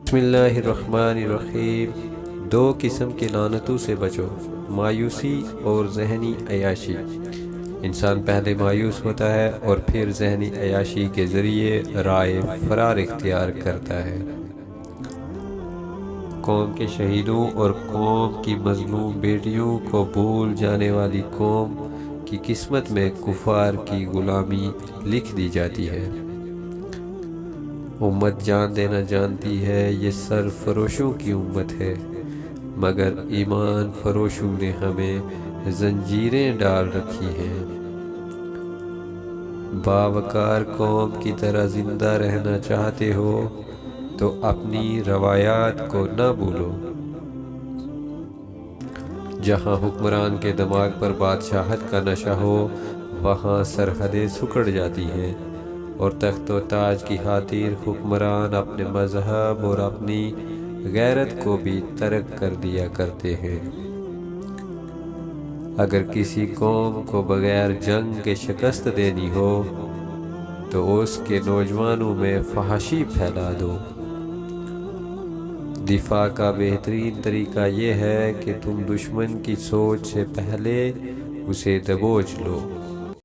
بسم اللہ الرحمن الرحیم۔ دو قسم کی لعنتوں سے بچو، مایوسی اور ذہنی عیاشی۔ انسان پہلے مایوس ہوتا ہے اور پھر ذہنی عیاشی کے ذریعے رائے فرار اختیار کرتا ہے۔ قوم کے شہیدوں اور قوم کی مظلوم بیٹیوں کو بھول جانے والی قوم کی قسمت میں کفار کی غلامی لکھ دی جاتی ہے۔ امت جان دینا جانتی ہے، یہ سر فروشوں کی امت ہے، مگر ایمان فروشوں نے ہمیں زنجیریں ڈال رکھی ہیں۔ باوقار قوم کی طرح زندہ رہنا چاہتے ہو تو اپنی روایات کو نہ بھولو۔ جہاں حکمران کے دماغ پر بادشاہت کا نشہ ہو، وہاں سرحدیں سکڑ جاتی ہیں، اور تخت و تاج کی خاطر حکمران اپنے مذہب اور اپنی غیرت کو بھی ترک کر دیا کرتے ہیں۔ اگر کسی قوم کو بغیر جنگ کے شکست دینی ہو تو اس کے نوجوانوں میں فحاشی پھیلا دو۔ دفاع کا بہترین طریقہ یہ ہے کہ تم دشمن کی سوچ سے پہلے اسے دبوچ لو۔